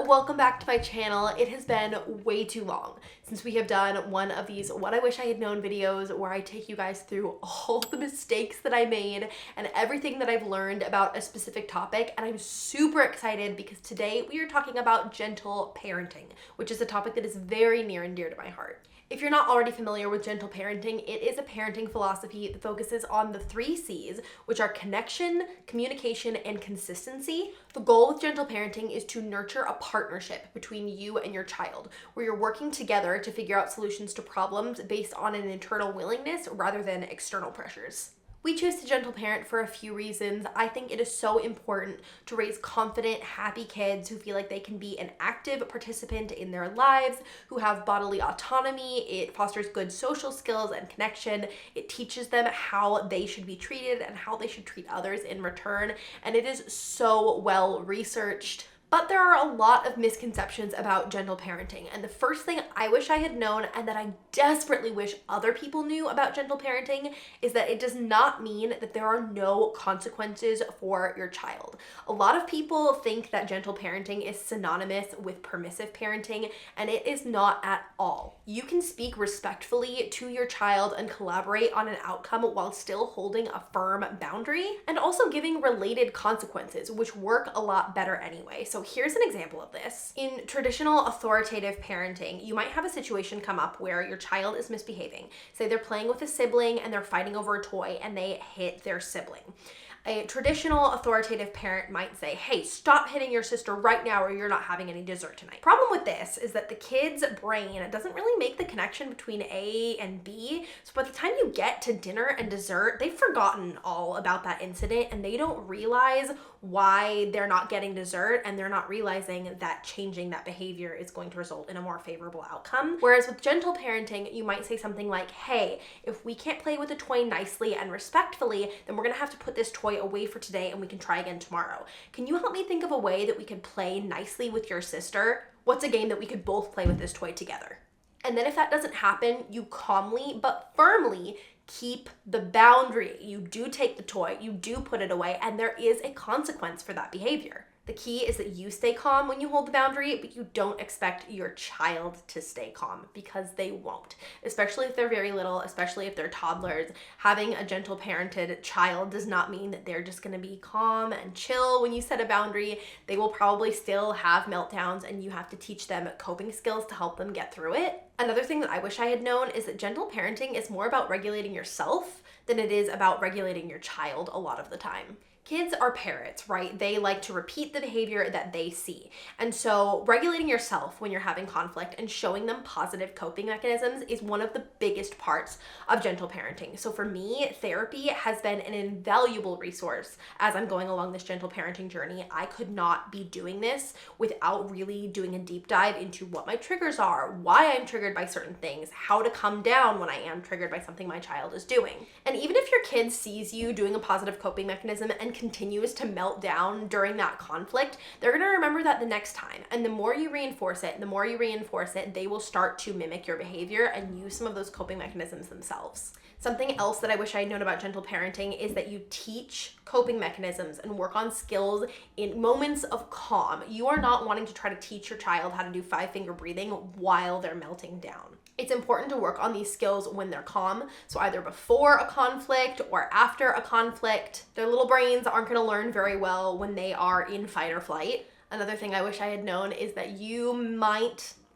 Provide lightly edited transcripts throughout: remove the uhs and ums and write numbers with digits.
welcome back to my channel. It has been way too long since we have done one of these What I Wish I Had Known videos where I take you guys through all the mistakes that I made and everything that I've learned about a specific topic, and I'm super excited because today we are talking about gentle parenting, which is a topic that is very near and dear to my heart. If you're not already familiar with gentle parenting, it is a parenting philosophy that focuses on the 3 C's, which are connection, communication, and consistency. The goal with gentle parenting is to nurture a partnership between you and your child, where you're working together to figure out solutions to problems based on an internal willingness rather than external pressures. We choose to gentle parent for a few reasons. I think it is so important to raise confident, happy kids who feel like they can be an active participant in their lives, who have bodily autonomy. It fosters good social skills and connection. It teaches them how they should be treated and how they should treat others in return. And it is so well researched. But there are a lot of misconceptions about gentle parenting, and the first thing I wish I had known and that I desperately wish other people knew about gentle parenting is that it does not mean that there are no consequences for your child. A lot of people think that gentle parenting is synonymous with permissive parenting, and it is not at all. You can speak respectfully to your child and collaborate on an outcome while still holding a firm boundary and also giving related consequences, which work a lot better anyway. So here's an example of this. In traditional authoritative parenting, you might have a situation come up where your child is misbehaving. Say they're playing with a sibling and they're fighting over a toy and they hit their sibling. A traditional authoritative parent might say, hey, stop hitting your sister right now or you're not having any dessert tonight. Problem with this is that the kid's brain doesn't really make the connection between A and B. So by the time you get to dinner and dessert, they've forgotten all about that incident and they don't realize why they're not getting dessert, and they're not realizing that changing that behavior is going to result in a more favorable outcome. Whereas with gentle parenting, you might say something like, hey, if we can't play with the toy nicely and respectfully, then we're gonna have to put this toy away for today and we can try again tomorrow. Can you help me think of a way that we could play nicely with your sister? What's a game that we could both play with this toy together? And then if that doesn't happen, you calmly but firmly keep the boundary. You do take the toy, you do put it away, and there is a consequence for that behavior. The key is that you stay calm when you hold the boundary, but you don't expect your child to stay calm because they won't. Especially if they're very little, especially if they're toddlers. Having a gentle parented child does not mean that they're just gonna be calm and chill when you set a boundary. They will probably still have meltdowns and you have to teach them coping skills to help them get through it. Another thing that I wish I had known is that gentle parenting is more about regulating yourself than it is about regulating your child a lot of the time. Kids are parrots, right? They like to repeat the behavior that they see. And so regulating yourself when you're having conflict and showing them positive coping mechanisms is one of the biggest parts of gentle parenting. So for me, therapy has been an invaluable resource as I'm going along this gentle parenting journey. I could not be doing this without really doing a deep dive into what my triggers are, why I'm triggered by certain things, how to come down when I am triggered by something my child is doing. And even if your kid sees you doing a positive coping mechanism and continues to melt down during that conflict, they're going to remember that the next time. And the more you reinforce it, they will start to mimic your behavior and use some of those coping mechanisms themselves. Something else that I wish I had known about gentle parenting is that you teach coping mechanisms and work on skills in moments of calm. You are not wanting to try to teach your child how to do 5-finger breathing while they're melting down. It's important to work on these skills when they're calm, so either before a conflict or after a conflict. Their little brains aren't going to learn very well when they are in fight or flight. Another thing I wish I had known is that you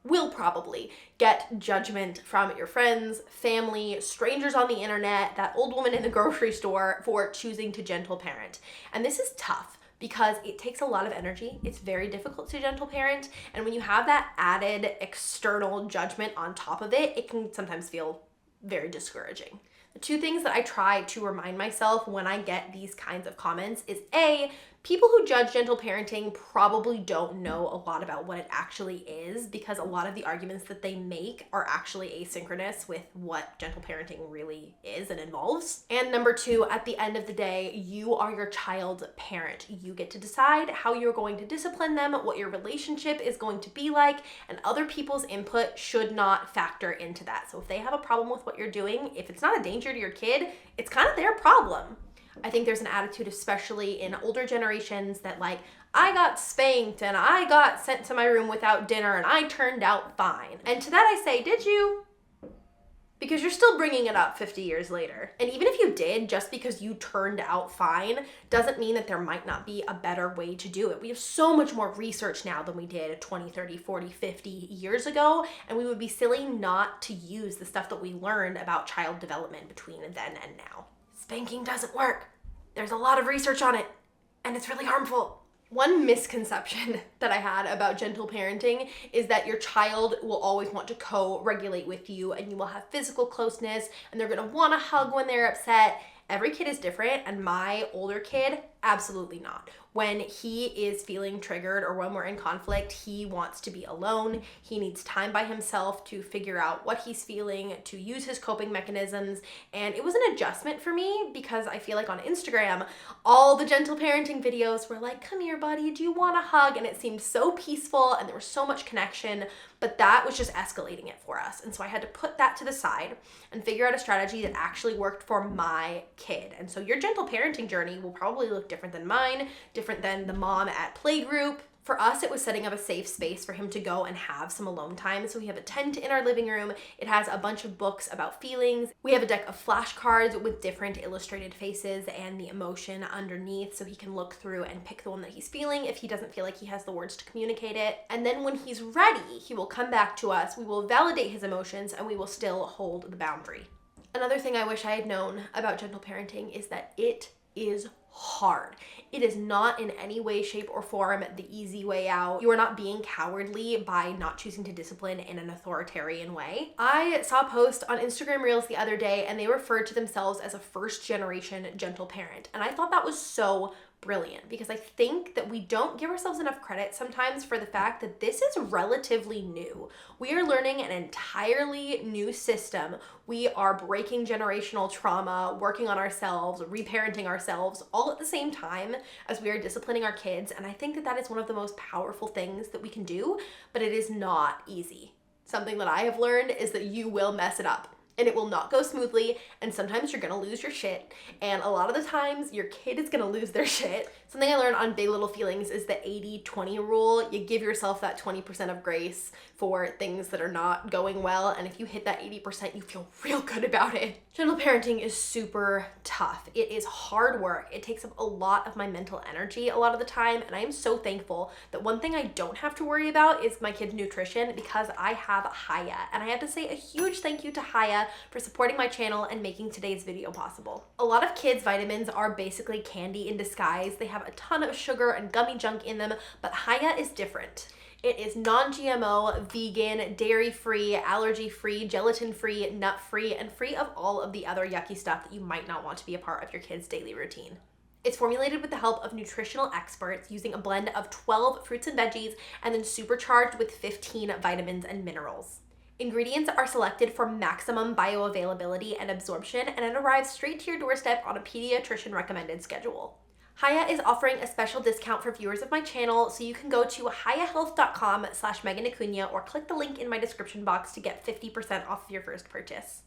will probably get judgment from your friends, family, strangers on the internet, that old woman in the grocery store for choosing to gentle parent. And this is tough because it takes a lot of energy. It's very difficult to gentle parent. And when you have that added external judgment on top of it, it can sometimes feel very discouraging. The 2 things that I try to remind myself when I get these kinds of comments is A, people who judge gentle parenting probably don't know a lot about what it actually is, because a lot of the arguments that they make are actually asynchronous with what gentle parenting really is and involves. And number 2, at the end of the day, you are your child's parent. You get to decide how you're going to discipline them, what your relationship is going to be like, and other people's input should not factor into that. So if they have a problem with what you're doing, if it's not a danger to your kid, it's kind of their problem. I think there's an attitude, especially in older generations, that like, I got spanked and I got sent to my room without dinner and I turned out fine. And to that I say, did you? Because you're still bringing it up 50 years later. And even if you did, just because you turned out fine doesn't mean that there might not be a better way to do it. We have so much more research now than we did 20, 30, 40, 50 years ago, and we would be silly not to use the stuff that we learned about child development between then and now. Spanking doesn't work. There's a lot of research on it, and it's really harmful. One misconception that I had about gentle parenting is that your child will always want to co-regulate with you and you will have physical closeness and they're gonna wanna hug when they're upset. Every kid is different, and my older kid, absolutely not. When he is feeling triggered or when we're in conflict, he wants to be alone. He needs time by himself to figure out what he's feeling, to use his coping mechanisms. And it was an adjustment for me because I feel like on Instagram, all the gentle parenting videos were like, come here, buddy, do you want a hug? And it seemed so peaceful and there was so much connection, but that was just escalating it for us. And so I had to put that to the side and figure out a strategy that actually worked for my kid. And so your gentle parenting journey will probably look different than mine, different than the mom at playgroup. For us, it was setting up a safe space for him to go and have some alone time. So we have a tent in our living room. It has a bunch of books about feelings. We have a deck of flashcards with different illustrated faces and the emotion underneath, so he can look through and pick the one that he's feeling if he doesn't feel like he has the words to communicate it. And then when he's ready, he will come back to us. We will validate his emotions and we will still hold the boundary. Another thing I wish I had known about gentle parenting is that it is hard. It is not in any way, shape, or form the easy way out. You are not being cowardly by not choosing to discipline in an authoritarian way. I saw a post on Instagram Reels the other day and they referred to themselves as a first generation gentle parent. And I thought that was so brilliant because I think that we don't give ourselves enough credit sometimes for the fact that this is relatively new. We are learning an entirely new system. We are breaking generational trauma, working on ourselves, reparenting ourselves all at the same time as we are disciplining our kids. And I think that that is one of the most powerful things that we can do, but it is not easy. Something that I have learned is that you will mess it up. And it will not go smoothly, and sometimes you're gonna lose your shit, and a lot of the times your kid is gonna lose their shit. Something I learned on Big Little Feelings is the 80-20 rule. You give yourself that 20% of grace for things that are not going well, and if you hit that 80%, you feel real good about it. Gentle parenting is super tough. It is hard work. It takes up a lot of my mental energy a lot of the time, and I am so thankful that one thing I don't have to worry about is my kid's nutrition because I have Haya, and I have to say a huge thank you to Haya for supporting my channel and making today's video possible. A lot of kids' vitamins are basically candy in disguise. They have a ton of sugar and gummy junk in them, but Haya is different. It is non-GMO, vegan, dairy-free, allergy-free, gelatin-free, nut-free, and free of all of the other yucky stuff that you might not want to be a part of your kid's daily routine. It's formulated with the help of nutritional experts using a blend of 12 fruits and veggies and then supercharged with 15 vitamins and minerals. Ingredients are selected for maximum bioavailability and absorption, and it arrives straight to your doorstep on a pediatrician recommended schedule. Haya is offering a special discount for viewers of my channel, so you can go to hayahealth.com/MeganAcuna or click the link in my description box to get 50% off your first purchase.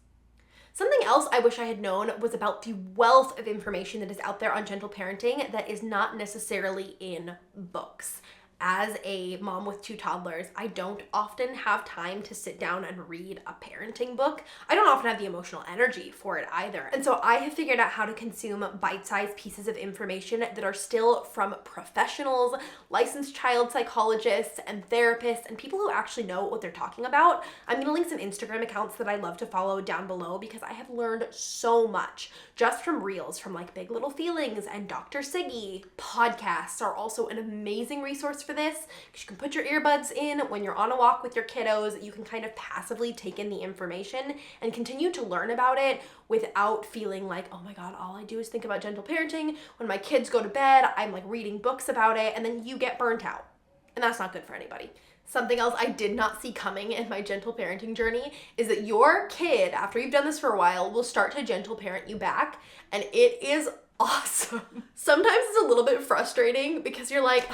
Something else I wish I had known was about the wealth of information that is out there on gentle parenting that is not necessarily in books. As a mom with 2 toddlers, I don't often have time to sit down and read a parenting book. I don't often have the emotional energy for it either. And so I have figured out how to consume bite-sized pieces of information that are still from professionals, licensed child psychologists and therapists, and people who actually know what they're talking about. I'm gonna link some Instagram accounts that I love to follow down below because I have learned so much just from reels from like Big Little Feelings and Dr. Siggy. Podcasts are also an amazing resource for this because you can put your earbuds in when you're on a walk with your kiddos. You can kind of passively take in the information and continue to learn about it without feeling like, oh my God, all I do is think about gentle parenting. When my kids go to bed, I'm like reading books about it, and then you get burnt out. And that's not good for anybody. Something else I did not see coming in my gentle parenting journey is that your kid, after you've done this for a while, will start to gentle parent you back, and it is awesome. Sometimes it's a little bit frustrating because you're like,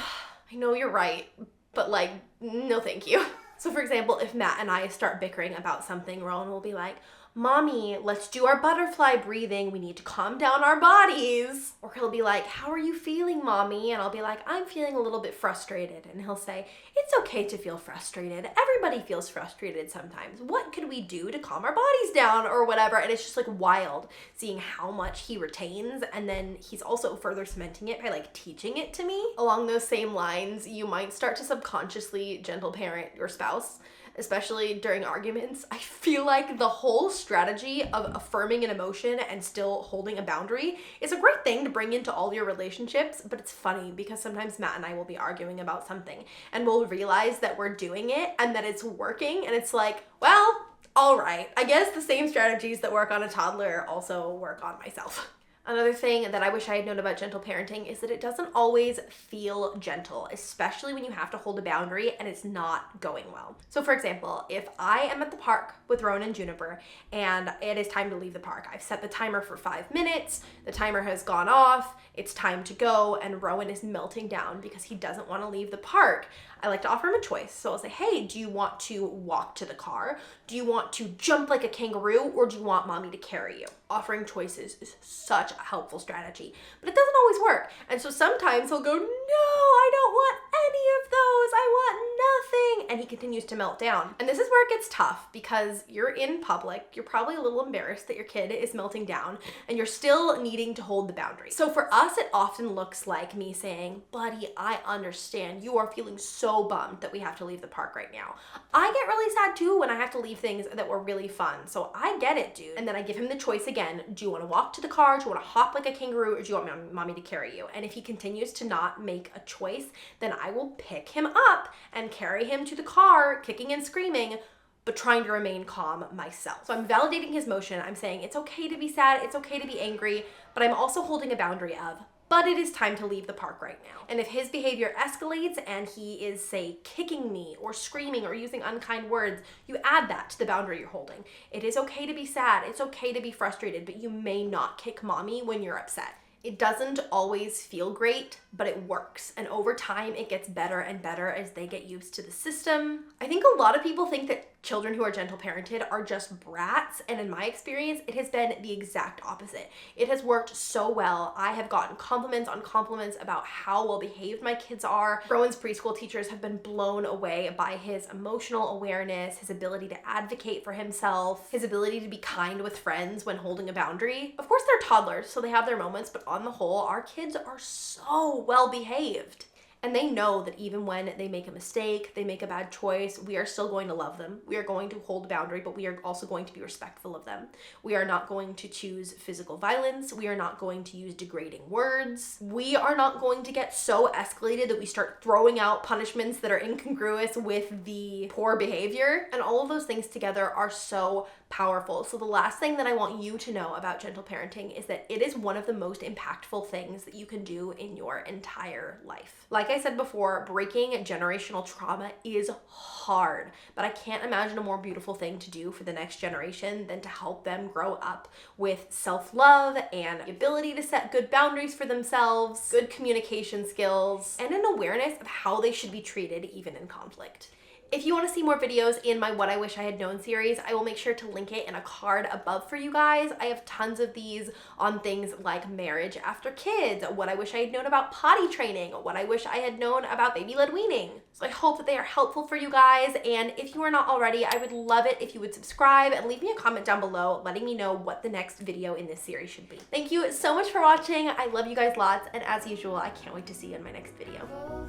I know you're right, but like, no thank you. So for example, if Matt and I start bickering about something, Rowan will be like, Mommy, let's do our butterfly breathing. We need to calm down our bodies. Or he'll be like, how are you feeling, Mommy? And I'll be like, I'm feeling a little bit frustrated. And he'll say, it's okay to feel frustrated. Everybody feels frustrated sometimes. What could we do to calm our bodies down or whatever? And it's just like wild seeing how much he retains. And then he's also further cementing it by like teaching it to me. Along those same lines, you might start to subconsciously gentle parent your spouse, especially during arguments. I feel like the whole strategy of affirming an emotion and still holding a boundary is a great thing to bring into all your relationships, but it's funny because sometimes Matt and I will be arguing about something and we'll realize that we're doing it and that it's working, and it's like, well, all right, I guess the same strategies that work on a toddler also work on myself. Another thing that I wish I had known about gentle parenting is that it doesn't always feel gentle, especially when you have to hold a boundary and it's not going well. So for example, if I am at the park with Rowan and Juniper and it is time to leave the park, I've set the timer for 5 minutes, the timer has gone off, it's time to go, and Rowan is melting down because he doesn't want to leave the park. I like to offer him a choice. So I'll say, hey, do you want to walk to the car? Do you want to jump like a kangaroo, or do you want Mommy to carry you? Offering choices is such a helpful strategy, but it doesn't always work. And so sometimes he'll go, no, I don't want any of those. I want nothing. And he continues to melt down. And this is where it gets tough because you're in public. You're probably a little embarrassed that your kid is melting down and you're still needing to hold the boundary. So for us, it often looks like me saying, buddy, I understand. You are feeling so bummed that we have to leave the park right now. I get really sad too when I have to leave things that were really fun. So I get it, dude. And then I give him the choice again. Do you want to walk to the car? Do you want to hop like a kangaroo? Or do you want Mommy to carry you? And if he continues to not make a choice, then I will pick him up and carry him to the car, kicking and screaming, but trying to remain calm myself. So I'm validating his motion. I'm saying it's okay to be sad. It's okay to be angry, but I'm also holding a boundary of, but it is time to leave the park right now. And if his behavior escalates and he is, say, kicking me or screaming or using unkind words, you add that to the boundary you're holding. It is okay to be sad. It's okay to be frustrated, but you may not kick Mommy when you're upset. It doesn't always feel great, but it works. And over time, it gets better and better as they get used to the system. I think a lot of people think that children who are gentle parented are just brats, and in my experience, it has been the exact opposite. It has worked so well. I have gotten compliments on compliments about how well behaved my kids are. Rowan's preschool teachers have been blown away by his emotional awareness, his ability to advocate for himself, his ability to be kind with friends when holding a boundary. Of course, they're toddlers, so they have their moments, but on the whole, our kids are so well behaved. And they know that even when they make a mistake, they make a bad choice, we are still going to love them. We are going to hold a boundary, but we are also going to be respectful of them. We are not going to choose physical violence. We are not going to use degrading words. We are not going to get so escalated that we start throwing out punishments that are incongruous with the poor behavior. And all of those things together are so powerful. So the last thing that I want you to know about gentle parenting is that it is one of the most impactful things that you can do in your entire life. Like I said before, breaking generational trauma is hard, but I can't imagine a more beautiful thing to do for the next generation than to help them grow up with self-love and the ability to set good boundaries for themselves, good communication skills, and an awareness of how they should be treated even in conflict. If you want to see more videos in my What I Wish I Had Known series, I will make sure to link it in a card above for you guys. I have tons of these on things like marriage after kids, what I wish I had known about potty training, what I wish I had known about baby-led weaning. So I hope that they are helpful for you guys, and if you are not already, I would love it if you would subscribe and leave me a comment down below letting me know what the next video in this series should be. Thank you so much for watching. I love you guys lots, and as usual, I can't wait to see you in my next video.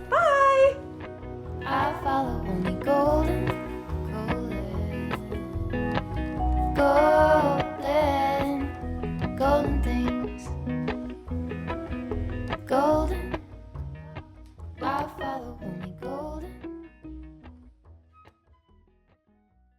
Bye! I follow only golden, golden, golden things, golden.